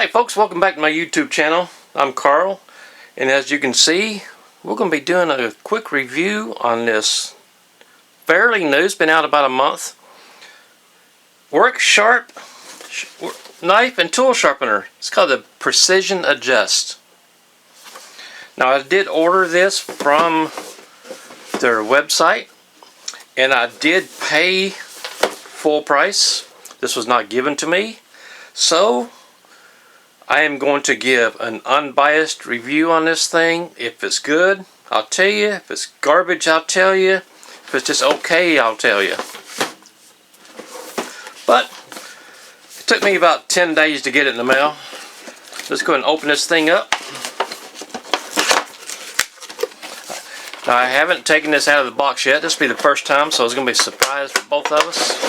Hi folks, welcome back to my YouTube channel. I'm Carl, and as you can see, we're going to be doing a quick review on this fairly new, it's been out about a month, Work Sharp knife and tool sharpener. It's called the Precision Adjust. Now I did order this from their website, and I did pay full price. This was not given to me, so I am going to give an unbiased review on this thing. If it's good, I'll tell you. If it's garbage, I'll tell you. If it's just okay, I'll tell you. But it took me about 10 days to get it in the mail. Let's go ahead and open this thing up. Now, I haven't taken this out of the box yet. This will be the first time, so it's going to be a surprise for both of us.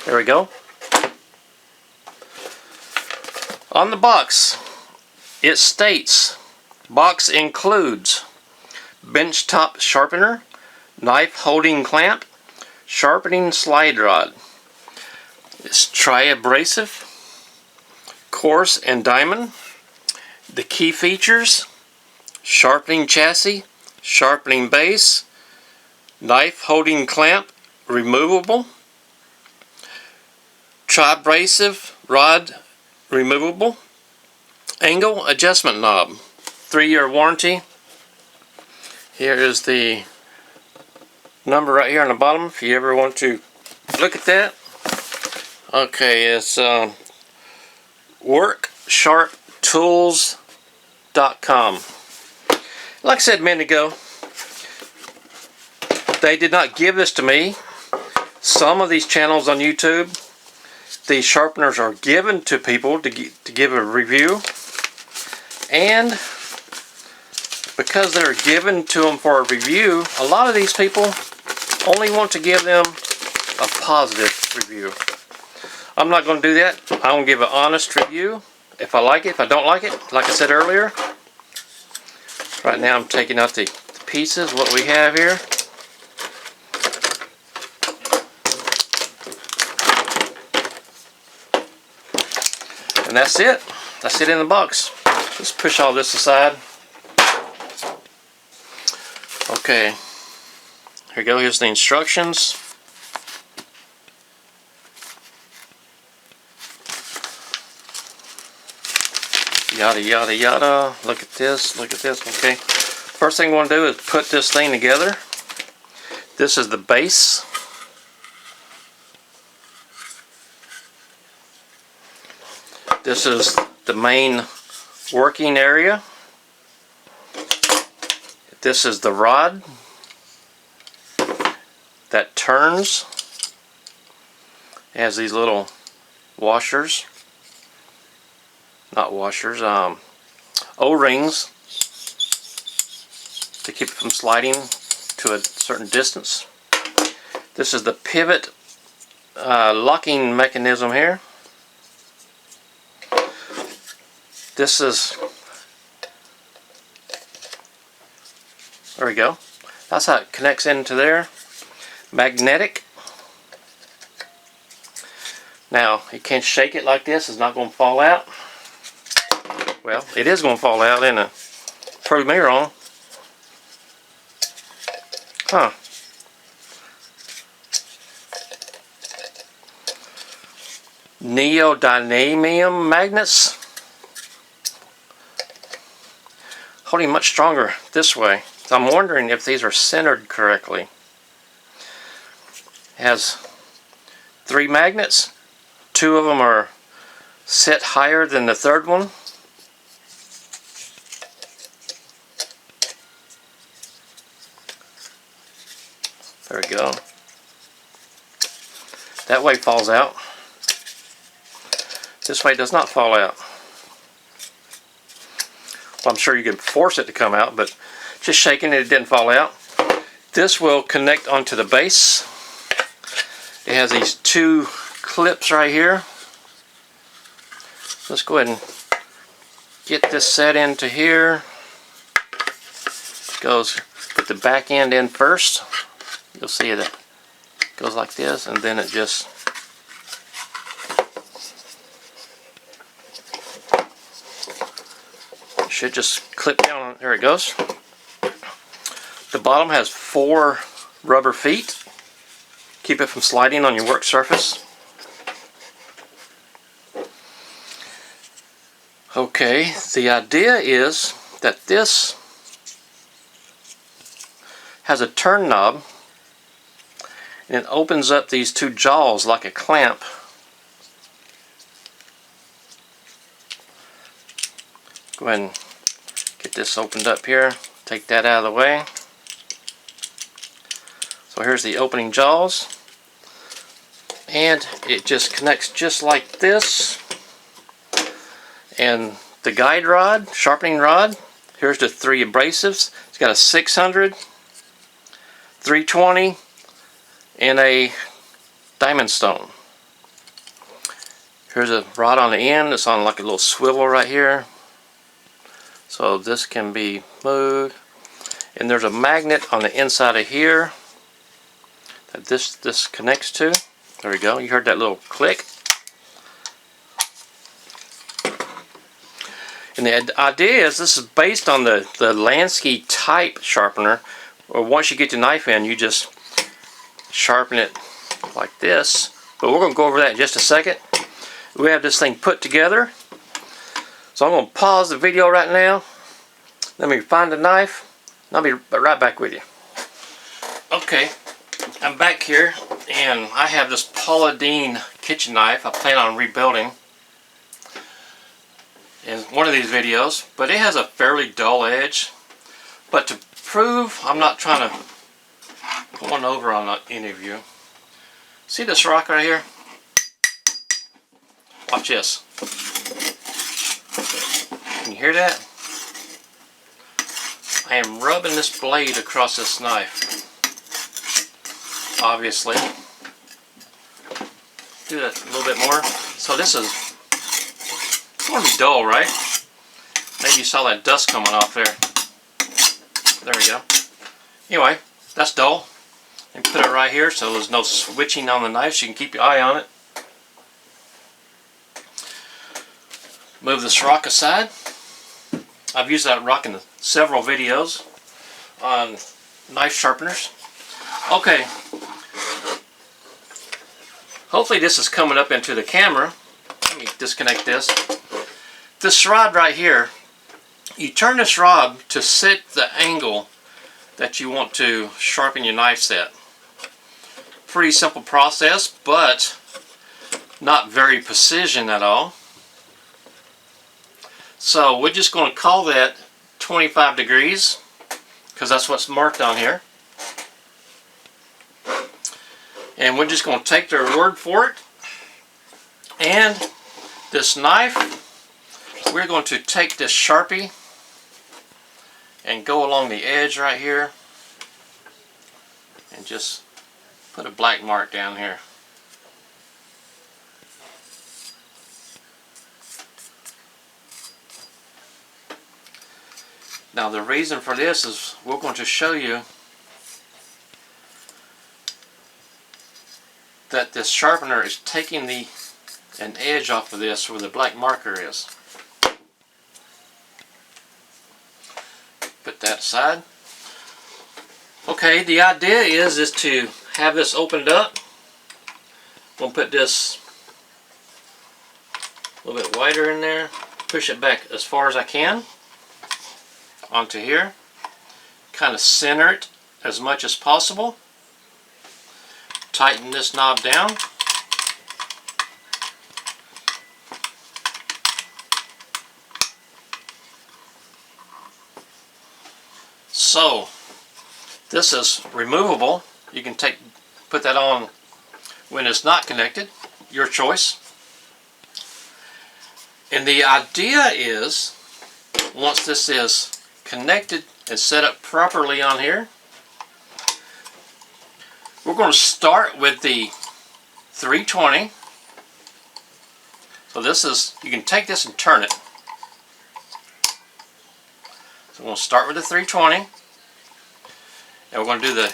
There we go. On the box, it states, box includes benchtop sharpener, knife holding clamp, sharpening slide rod. It's tri-abrasive, coarse and diamond. The key features: sharpening chassis, sharpening base, knife holding clamp, removable, tri-abrasive rod, removable, angle adjustment knob, 3-year warranty. Here is the number right here on the bottom if you ever want to look at that. Okay, it's worksharptools.com. Like I said a minute ago, they did not give this to me. Some of these channels on YouTube, these sharpeners are given to people to give a review, and because they're given to them for a review, a lot of these people only want to give them a positive review. I'm not going to do that. I'm going to give an honest review. If I like it, if I don't like it, like I said earlier. Right now I'm taking out the pieces, what we have here. And that's it. That's it in the box. Let's push all this aside. Okay. Here we go. Here's the instructions. Yada yada yada. Look at this. Look at this. Okay. First thing we want to do is put this thing together. This is the base. This is the main working area. This is the rod that turns. It has these little washers. Not washers, O-rings to keep it from sliding to a certain distance. This is the pivot locking mechanism here. This is, there we go. That's how it connects into there. Magnetic. Now, you can't shake it like this. It's not going to fall out. Well, it is going to fall out, isn't it? Prove me wrong. Huh. Neodymium magnets. Holding much stronger this way. So I'm wondering if these are centered correctly. It has 3 magnets. 2 of them are set higher than the third one. There we go. That way falls out. This way does not fall out. Well, I'm sure you can force it to come out, but just shaking it, it didn't fall out. This will connect onto the base. It has these 2 clips right here. Let's go ahead and get this set into here. Put the back end in first. You'll see that it goes like this, and then it just Should just clip down. There it goes. The bottom has 4 rubber feet. Keep it from sliding on your work surface. Okay, the idea is that this has a turn knob, and it opens up these 2 jaws like a clamp. Go ahead and get this opened up here. Take that out of the way. So here's the opening jaws, and it just connects just like this. And the guide rod, sharpening rod, here's the 3 abrasives. It's got a 600, 320, and a diamond stone. Here's a rod on the end. It's on like a little swivel right here. So this can be moved. And there's a magnet on the inside of here that this connects to. There we go. You heard that little click. And the idea is this is based on the Lansky type sharpener. Or once you get the knife in, you just sharpen it like this. But we're going to go over that in just a second. We have this thing put together. So I'm going to pause the video right now. Let me find the knife. And I'll be right back with you. Okay, I'm back here, and I have this Paula Deen kitchen knife I plan on rebuilding in one of these videos, but it has a fairly dull edge. But to prove I'm not trying to go one over on any of you, see this rock right here? Watch this. Can you hear that? I am rubbing this blade across this knife. Obviously. Do that a little bit more. So this is going to be dull, right? Maybe you saw that dust coming off there. There we go. Anyway, that's dull. And put it right here so there's no switching on the knife, so you can keep your eye on it. Move this rock aside. I've used that rock in several videos on knife sharpeners. Okay. Hopefully this is coming up into the camera. Let me disconnect this. This rod right here, you turn this rod to set the angle that you want to sharpen your knife at. Pretty simple process, but not very precision at all. So we're just going to call that 25 degrees because that's what's marked on here. And we're just going to take their word for it. And this knife, we're going to take this Sharpie and go along the edge right here and just put a black mark down here. Now the reason for this is we're going to show you that this sharpener is taking an edge off of this where the black marker is. Put that aside. Okay, the idea is to have this opened up. I'm going to put this a little bit wider in there. Push it back as far as I can onto here. Kind of center it as much as possible. Tighten this knob down. So this is removable. You can put that on when it's not connected. Your choice. And the idea is, once this is connected and set up properly on here, we're going to start with the 320. So this is, you can take this and turn it. So we're going to start with the 320. And we're going to do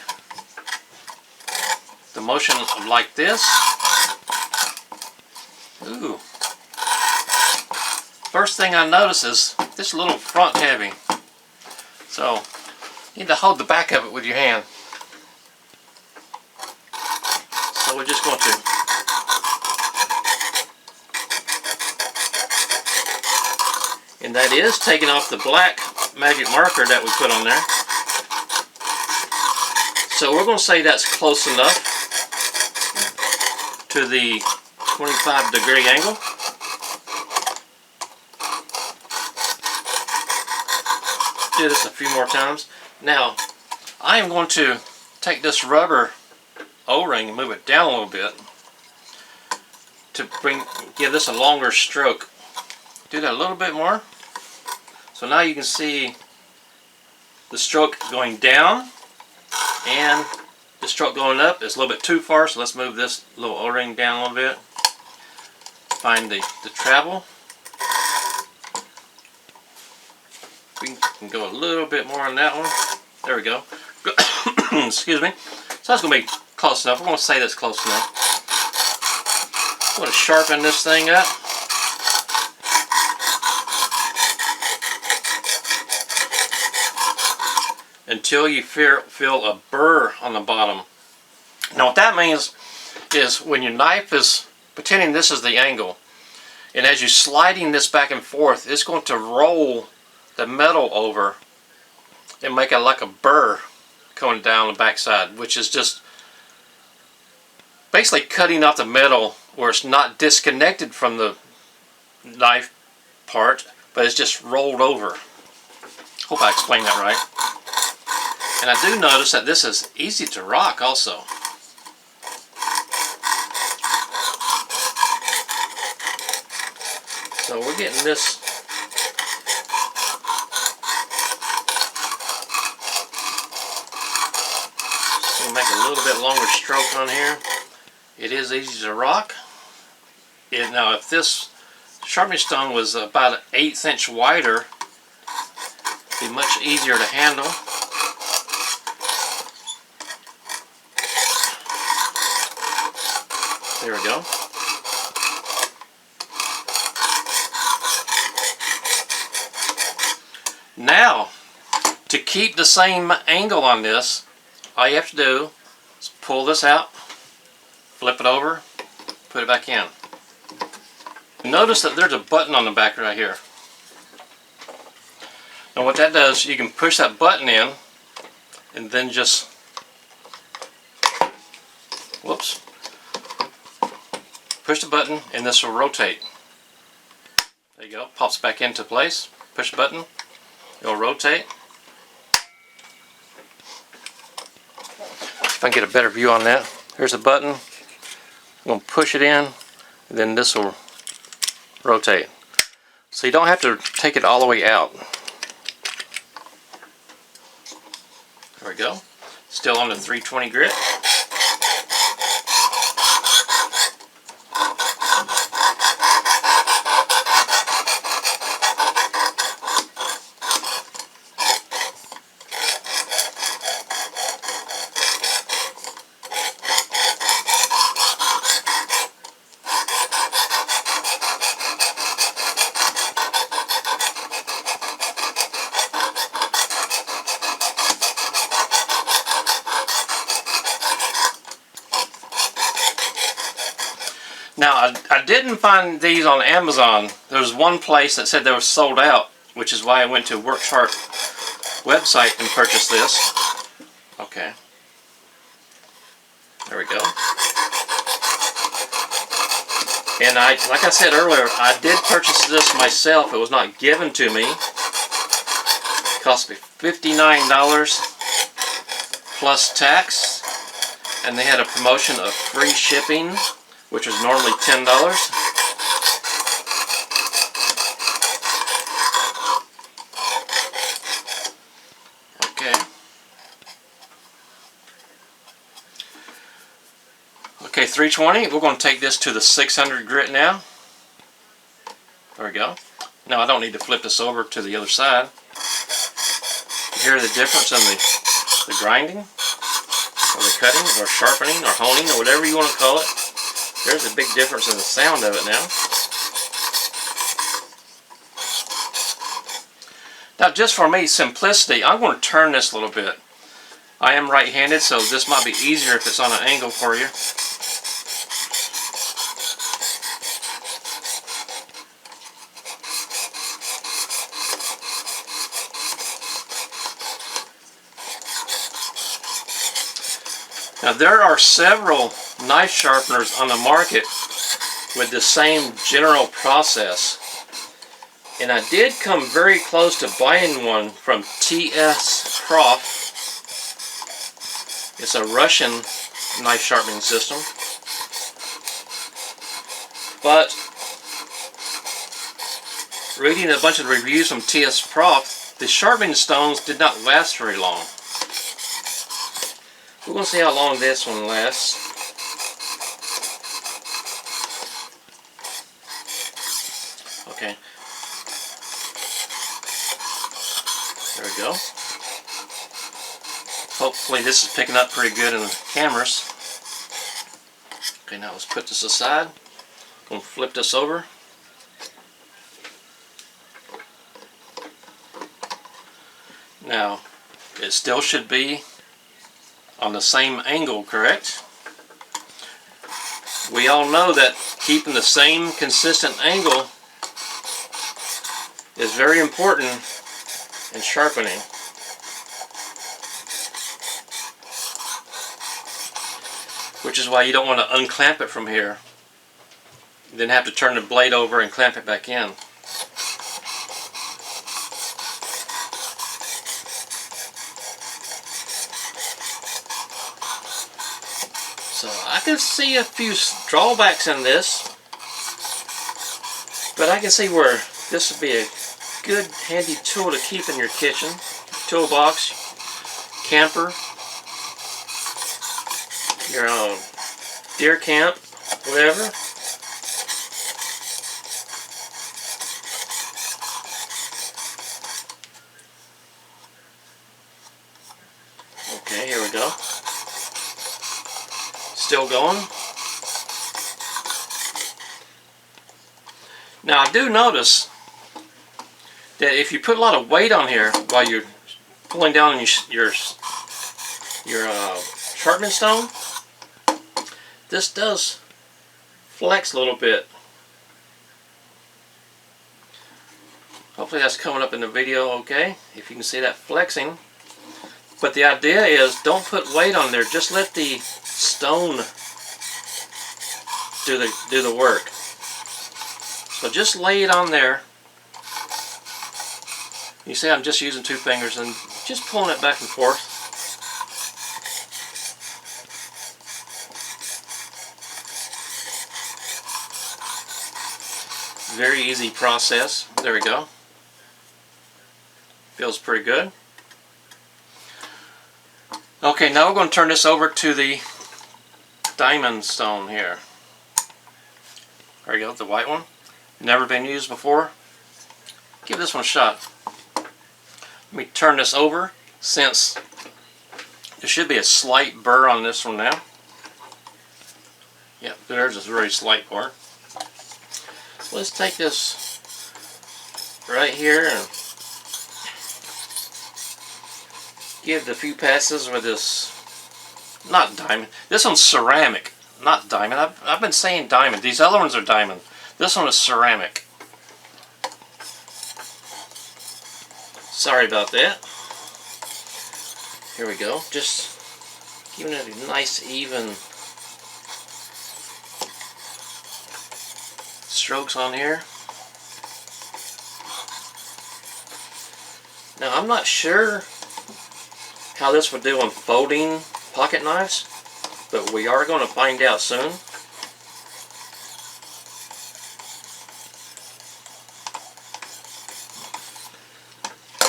the motion of like this. Ooh. First thing I notice is this is a little front heavy. So you need to hold the back of it with your hand. So we're just going to and that is taking off the black magic marker that we put on there. So we're going to say that's close enough to the 25-degree angle. Do this a few more times. Now, I am going to take this rubber O-ring and move it down a little bit to give this a longer stroke. Do that a little bit more. So now you can see the stroke going down and the stroke going up. It's a little bit too far, so let's move this little O-ring down a little bit. Find the travel. We can go a little bit more on that one. There we go. Excuse me. So that's going to be close enough. We're going to say that's close enough. I'm going to sharpen this thing up. Until you feel a burr on the bottom. Now what that means is when your knife is, pretending this is the angle, and as you're sliding this back and forth, it's going to roll the metal over and make it like a burr going down the backside, which is just basically cutting off the metal where it's not disconnected from the knife part, but it's just rolled over. Hope I explained that right. And I do notice that this is easy to rock also. So we're getting this make a little bit longer stroke on here. It is easy to rock. Now if this sharpening stone was about an 1/8 inch wider, it'd be much easier to handle. There we go. Now, to keep the same angle on this, all you have to do is pull this out, flip it over, put it back in. Notice that there's a button on the back right here. And what that does, you can push that button in and then just, whoops, push the button and this will rotate. There you go, pops back into place. Push the button, it'll rotate. If I can get a better view on that. Here's the button. I'm going to push it in, and then this will rotate. So you don't have to take it all the way out. There we go. Still on the 320 grit. Now, I didn't find these on Amazon. There was one place that said they were sold out, which is why I went to Workshart website and purchased this. Okay. There we go. And like I said earlier, I did purchase this myself. It was not given to me. It cost me $59 plus tax. And they had a promotion of free shipping, which was normally $10. Okay. Okay, 320. We're going to take this to the 600 grit now. There we go. Now I don't need to flip this over to the other side. You hear the difference in the grinding, or the cutting, or sharpening, or honing, or whatever you want to call it. There's a big difference in the sound of it now. Now just for me, simplicity, I'm going to turn this a little bit. I am right-handed, so this might be easier if it's on an angle for you. Now there are several knife sharpeners on the market with the same general process. And I did come very close to buying one from TS Prof. It's a Russian knife sharpening system. But reading a bunch of reviews from TS Prof, the sharpening stones did not last very long. We're going to see how long this one lasts. Okay. There we go. Hopefully this is picking up pretty good in the cameras. Okay, now let's put this aside. I'm going to flip this over. Now, it still should be on the same angle, correct? We all know that keeping the same consistent angle is very important in sharpening. Which is why you don't want to unclamp it from here. You then have to turn the blade over and clamp it back in. So I can see a few drawbacks in this, but I can see where this would be a good handy tool to keep in your kitchen, toolbox, camper, your own deer camp, whatever. Okay, here we go. Still going. Now I do notice that if you put a lot of weight on here while you're pulling down your sharpening stone, this does flex a little bit. Hopefully that's coming up in the video okay, if you can see that flexing. But the idea is don't put weight on there, just let the stone do the work. So just lay it on there. You see I'm just using two fingers and just pulling it back and forth. Very easy process. There we go. Feels pretty good. Okay, now we're going to turn this over to the diamond stone here. There you go, the white one. Never been used before. Give this one a shot. Let me turn this over since there should be a slight burr on this one now. Yeah, there's a very slight part. Let's take this right here and give it a few passes with this, not diamond, this one's ceramic, not diamond. I've been saying diamond. These other ones are diamond. This one is ceramic. Sorry about that. Here we go. Just giving it a nice even strokes on here. Now I'm not sure how this would do on folding pocket knives, but we are going to find out soon.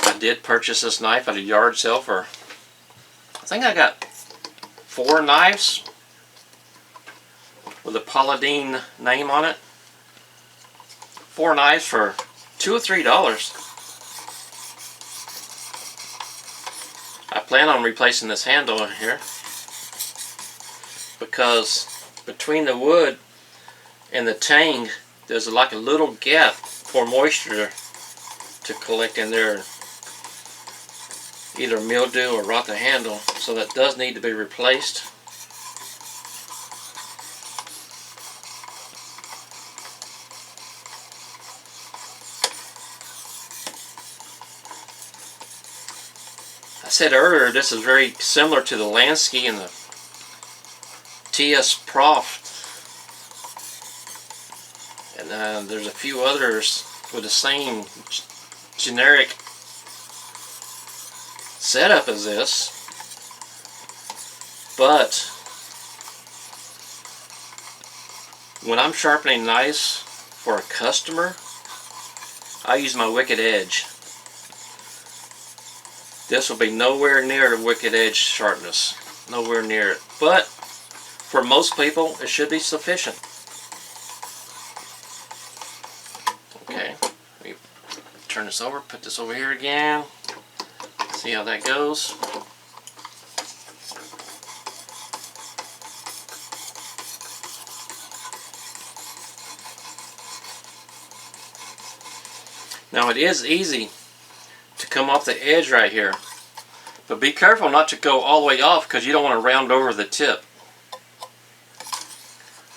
I did purchase this knife at a yard sale for, I think I got 4 knives with a Paladin name on it. 4 knives for $2 or $3. I plan on replacing this handle here because between the wood and the tang there's like a little gap for moisture to collect in there and either mildew or rot the handle, so that does need to be replaced. I said earlier this is very similar to the Lansky and the TS Prof, and there's a few others with the same generic setup as this, but when I'm sharpening knives for a customer, I use my Wicked Edge. This will be nowhere near the Wicked Edge sharpness, nowhere near it, but for most people it should be sufficient. Okay, let me turn this over, put this over here again, see how that goes. Now it is easy to come off the edge right here, but be careful not to go all the way off because you don't want to round over the tip.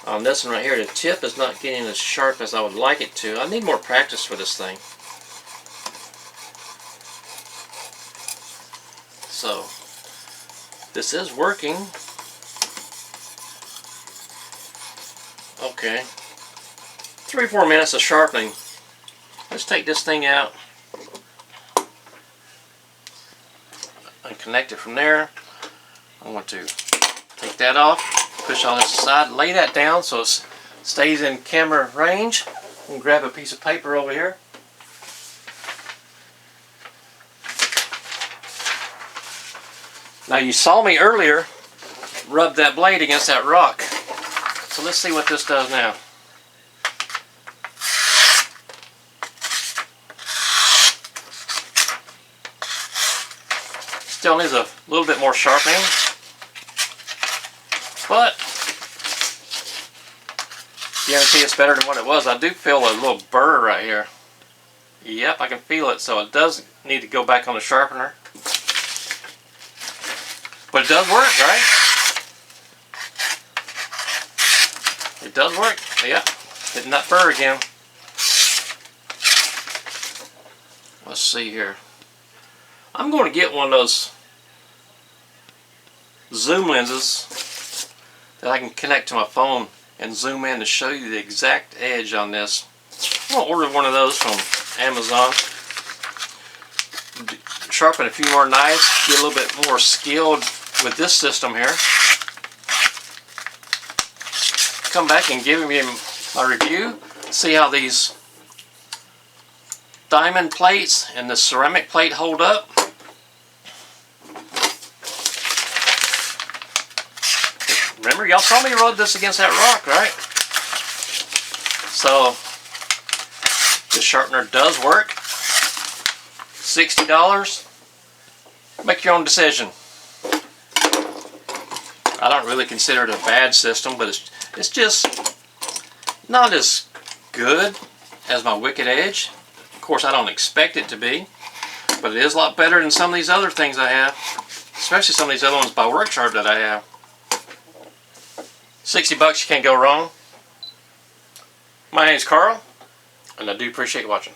On this one right here, the tip is not getting as sharp as I would like it to. I need more practice for this thing. So, this is working. Okay. 3-4 minutes of sharpening. Let's take this thing out and connect it from there. I want to take that off, push all this aside, lay that down so it stays in camera range, and grab a piece of paper over here. Now you saw me earlier rub that blade against that rock, so let's see what this does now. Still needs a little bit more sharpening, but guarantee it's better than what it was. I do feel a little burr right here. Yep, I can feel it, so it does need to go back on the sharpener. But it does work, right? It does work. Yep, hitting that burr again. Let's see here. I'm going to get one of those zoom lenses that I can connect to my phone and zoom in to show you the exact edge on this. I'm going to order one of those from Amazon. Sharpen a few more knives, get a little bit more skilled with this system here. Come back and give me my review, see how these diamond plates and the ceramic plate hold up. Remember, y'all saw me rub this against that rock, right? So, the sharpener does work. $60. Make your own decision. I don't really consider it a bad system, but it's just not as good as my Wicked Edge. Of course, I don't expect it to be, but it is a lot better than some of these other things I have, especially some of these other ones by Worksharp that I have. $60, you can't go wrong. My name's Carl, and I do appreciate you watching.